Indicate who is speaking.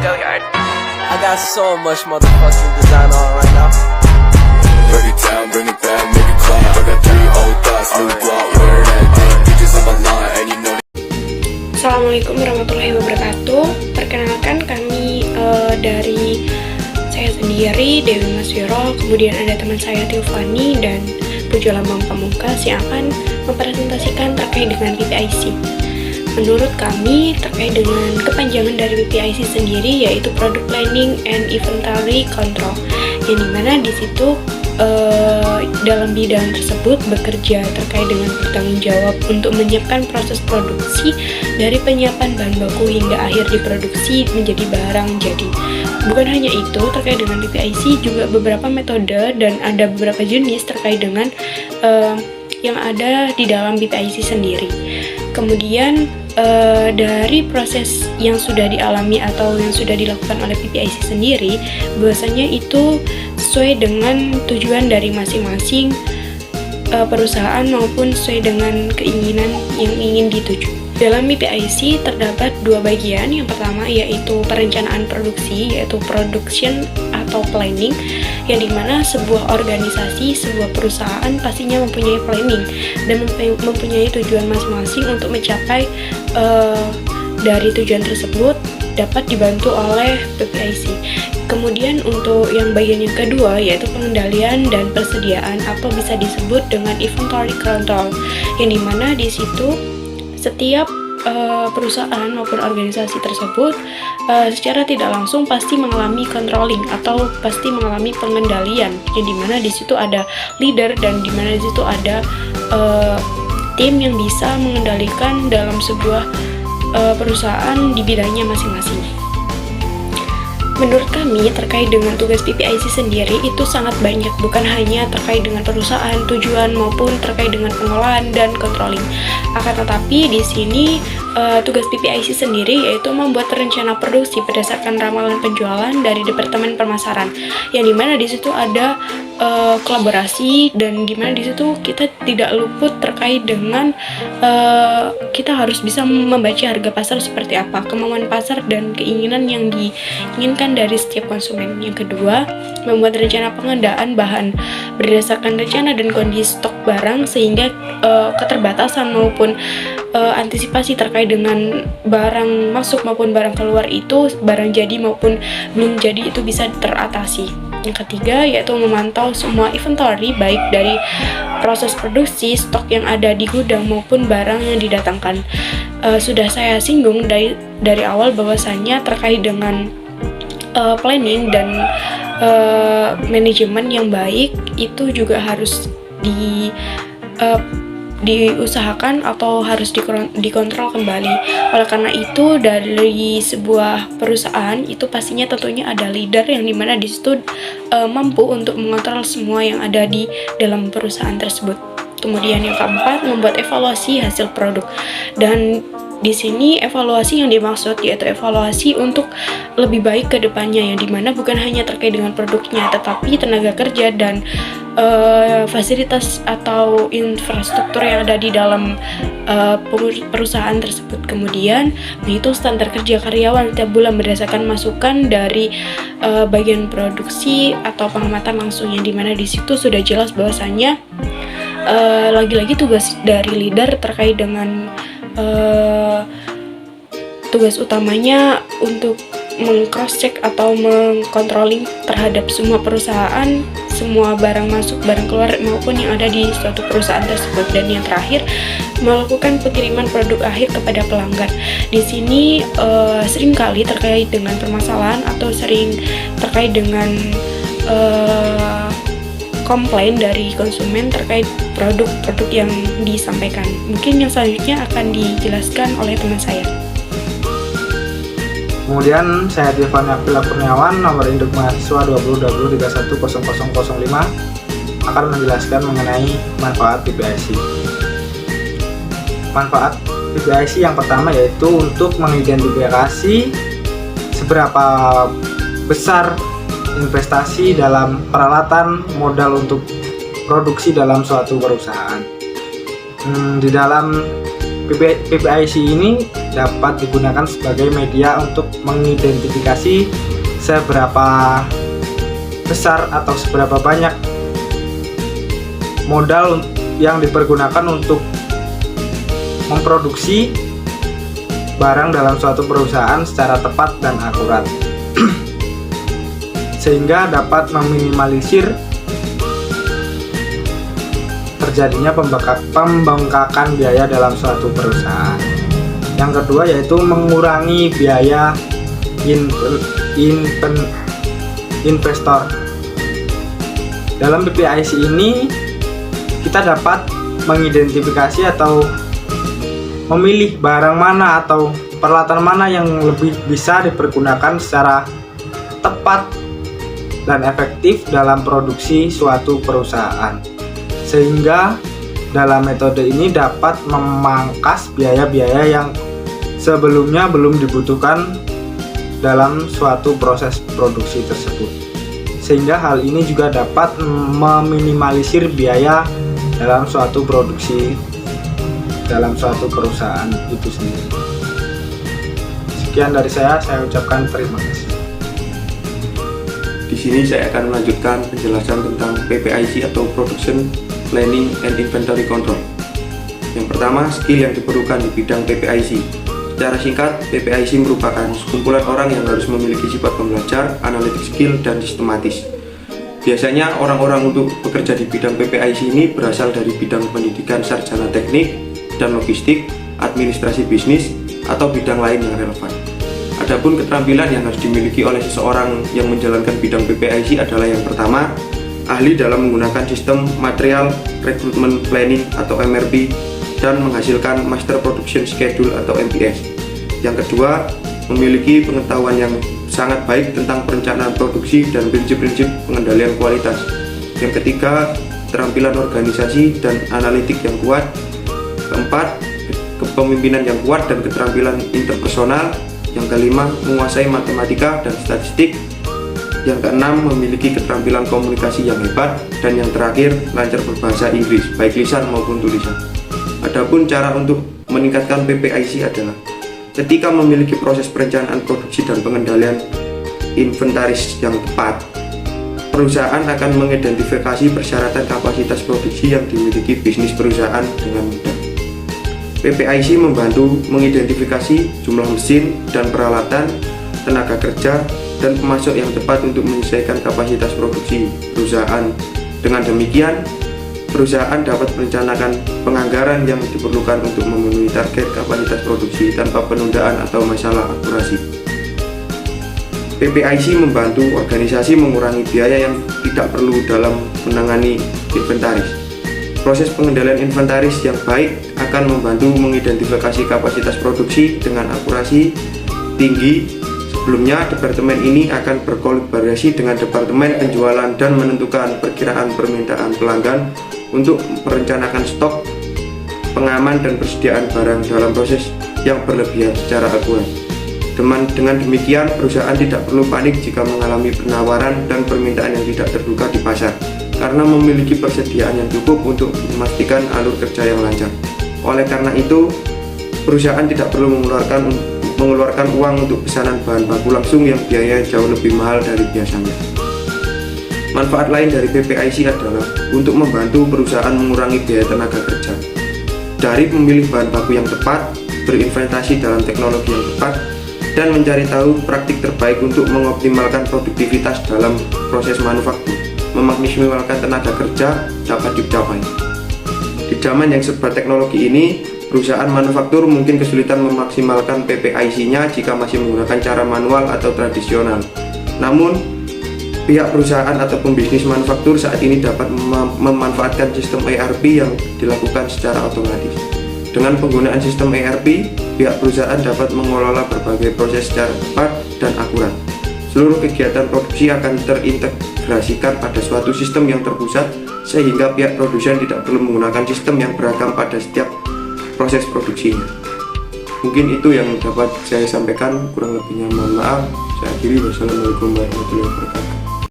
Speaker 1: Go yard. I got so much motherfucking design on right now.
Speaker 2: Break it down, bring it back, make it clap. I got 3 old thoughts, new block, where that thing, bitches on my line, and you know.
Speaker 3: Assalamualaikum warahmatullahi wabarakatuh. Perkenalkan kami dari saya sendiri, Dewi Maswiro, kemudian ada teman saya Tiffany dan Pujo Lambang Pamungkas yang akan mempresentasikan terkait dengan PPIC. Menurut kami terkait dengan kepanjangan dari PPIC sendiri yaitu Product Planning and Inventory Control, yang dimana di situ dalam bidang tersebut bekerja terkait dengan bertanggung jawab untuk menyiapkan proses produksi dari penyiapan bahan baku hingga akhir diproduksi menjadi barang jadi. Bukan hanya itu, terkait dengan PPIC juga beberapa metode dan ada beberapa jenis terkait dengan yang ada di dalam PPIC sendiri. Kemudian dari proses yang sudah dialami atau yang sudah dilakukan oleh PPIC sendiri, bahwasanya itu sesuai dengan tujuan dari masing-masing perusahaan maupun sesuai dengan keinginan yang ingin dituju. Dalam PPIC terdapat 2 bagian. Yang pertama yaitu perencanaan produksi, yaitu production atau planning, yang dimana sebuah organisasi, sebuah perusahaan pastinya mempunyai planning dan mempunyai tujuan masing-masing untuk mencapai dari tujuan tersebut dapat dibantu oleh PPIC. Kemudian untuk yang bagian yang kedua yaitu pengendalian dan persediaan atau bisa disebut dengan inventory control, yang dimana di situ setiap perusahaan maupun organisasi tersebut secara tidak langsung pasti mengalami controlling atau pasti mengalami pengendalian, yang dimana di situ ada leader dan dimana di situ ada tim yang bisa mengendalikan dalam sebuah perusahaan di bidangnya masing-masing. Menurut kami terkait dengan tugas PPIC sendiri itu sangat banyak, bukan hanya terkait dengan perusahaan, tujuan maupun terkait dengan pengolahan dan controlling. Akan tetapi di sini tugas PPIC sendiri yaitu membuat rencana produksi berdasarkan ramalan penjualan dari Departemen Pemasaran, yang dimana di situ ada kolaborasi dan dimana di situ kita tidak luput terkait dengan kita harus bisa membaca harga pasar seperti apa, kemauan pasar dan keinginan yang diinginkan dari setiap konsumen. Yang kedua, membuat rencana pengadaan bahan berdasarkan rencana dan kondisi stok barang sehingga keterbatasan maupun antisipasi terkait dengan barang masuk maupun barang keluar itu, barang jadi maupun belum jadi itu bisa teratasi. Yang ketiga yaitu memantau semua inventory baik dari proses produksi, stok yang ada di gudang maupun barang yang didatangkan. Sudah saya singgung dari awal bahwasanya terkait dengan planning dan manajemen yang baik itu juga harus diusahakan atau harus dikontrol kembali. Oleh karena itu dari sebuah perusahaan itu pastinya tentunya ada leader yang dimana di situ mampu untuk mengontrol semua yang ada di dalam perusahaan tersebut. Kemudian yang keempat, membuat evaluasi hasil produk. Dan di sini evaluasi yang dimaksud yaitu evaluasi untuk lebih baik ke depannya, yang dimana bukan hanya terkait dengan produknya tetapi tenaga kerja dan fasilitas atau infrastruktur yang ada di dalam perusahaan tersebut. Kemudian menghitung standar kerja karyawan setiap bulan berdasarkan masukan dari bagian produksi atau pengamatan langsung, yang dimana di situ sudah jelas bahwasannya lagi-lagi tugas dari leader terkait dengan tugas utamanya untuk meng-cross check atau meng-controlling terhadap semua perusahaan, semua barang masuk, barang keluar maupun yang ada di suatu perusahaan tersebut. Dan yang terakhir, melakukan pengiriman produk akhir kepada pelanggan. Di sini seringkali terkait dengan permasalahan atau sering terkait dengan komplain dari konsumen terkait produk-produk yang disampaikan. Mungkin yang selanjutnya akan dijelaskan oleh teman saya.
Speaker 4: Kemudian saya Tiffany Apila Kurniawan, nomor induk mahasiswa 2020310005, akan menjelaskan mengenai manfaat PPIC. Manfaat PPIC yang pertama yaitu untuk mengidentifikasi seberapa besar investasi dalam peralatan modal untuk produksi dalam suatu perusahaan. Di dalam PPIC ini dapat digunakan sebagai media untuk mengidentifikasi seberapa besar atau seberapa banyak modal yang dipergunakan untuk memproduksi barang dalam suatu perusahaan secara tepat dan akurat sehingga dapat meminimalisir terjadinya pembengkakan biaya dalam suatu perusahaan. Yang kedua yaitu mengurangi biaya investor. Dalam PPIC ini kita dapat mengidentifikasi atau memilih barang mana atau peralatan mana yang lebih bisa dipergunakan secara tepat dan efektif dalam produksi suatu perusahaan, sehingga dalam metode ini dapat memangkas biaya-biaya yang sebelumnya belum dibutuhkan dalam suatu proses produksi tersebut, sehingga hal ini juga dapat meminimalisir biaya dalam suatu produksi dalam suatu perusahaan itu sendiri. Sekian dari saya ucapkan terima kasih.
Speaker 5: Di sini saya akan melanjutkan penjelasan tentang PPIC atau Production Planning and Inventory Control. Yang pertama, skill yang diperlukan di bidang PPIC. Secara singkat, PPIC merupakan sekumpulan orang yang harus memiliki sifat pembelajar, analitik skill, dan sistematis. Biasanya orang-orang untuk bekerja di bidang PPIC ini berasal dari bidang pendidikan sarjana teknik dan logistik, administrasi bisnis, atau bidang lain yang relevan. Adapun keterampilan yang harus dimiliki oleh seseorang yang menjalankan bidang PPIC adalah yang pertama, ahli dalam menggunakan sistem Material Recruitment Planning atau MRP dan menghasilkan Master Production Schedule atau MPS. Yang kedua, memiliki pengetahuan yang sangat baik tentang perencanaan produksi dan prinsip-prinsip pengendalian kualitas. Yang ketiga, keterampilan organisasi dan analitik yang kuat. Keempat, kepemimpinan yang kuat dan keterampilan interpersonal. Yang kelima, menguasai matematika dan statistik. Yang keenam, memiliki keterampilan komunikasi yang hebat. Dan yang terakhir, lancar berbahasa Inggris, baik lisan maupun tulisan. Adapun cara untuk meningkatkan PPIC adalah ketika memiliki proses perencanaan produksi dan pengendalian inventaris yang tepat, perusahaan akan mengidentifikasi persyaratan kapasitas produksi yang dimiliki bisnis perusahaan dengan mudah. PPIC membantu mengidentifikasi jumlah mesin dan peralatan, tenaga kerja, dan pemasok yang tepat untuk menyesuaikan kapasitas produksi perusahaan. Dengan demikian, perusahaan dapat merencanakan penganggaran yang diperlukan untuk memenuhi target kapasitas produksi tanpa penundaan atau masalah akurasi. PPIC membantu organisasi mengurangi biaya yang tidak perlu dalam menangani inventaris. Proses pengendalian inventaris yang baik akan membantu mengidentifikasi kapasitas produksi dengan akurasi tinggi. Sebelumnya, departemen ini akan berkolaborasi dengan departemen penjualan dan menentukan perkiraan permintaan pelanggan untuk merencanakan stok, pengaman, dan persediaan barang dalam proses yang berlebihan secara akurat. Dengan demikian, perusahaan tidak perlu panik jika mengalami penawaran dan permintaan yang tidak terduga di pasar, karena memiliki persediaan yang cukup untuk memastikan alur kerja yang lancar. Oleh karena itu, perusahaan tidak perlu mengeluarkan uang untuk pesanan bahan baku langsung yang biaya jauh lebih mahal dari biasanya. Manfaat lain dari PPIC adalah untuk membantu perusahaan mengurangi biaya tenaga kerja. Dari memilih bahan baku yang tepat, berinvestasi dalam teknologi yang tepat, dan mencari tahu praktik terbaik untuk mengoptimalkan produktivitas dalam proses manufaktur, memaksimalkan tenaga kerja dapat dicapai. Di zaman yang serba teknologi ini, perusahaan manufaktur mungkin kesulitan memaksimalkan PPIC-nya jika masih menggunakan cara manual atau tradisional. Namun, pihak perusahaan atau pembisnis manufaktur saat ini dapat memanfaatkan sistem ERP yang dilakukan secara otomatis. Dengan penggunaan sistem ERP, pihak perusahaan dapat mengelola berbagai proses secara cepat dan akurat. Seluruh kegiatan produksi akan terintegrasikan pada suatu sistem yang terpusat, sehingga pihak produsen tidak perlu menggunakan sistem yang beragam pada setiap proses produksinya. Mungkin itu yang dapat saya sampaikan, kurang lebihnya mohon maaf. Saya akhiri, wassalamualaikum warahmatullahi wabarakatuh.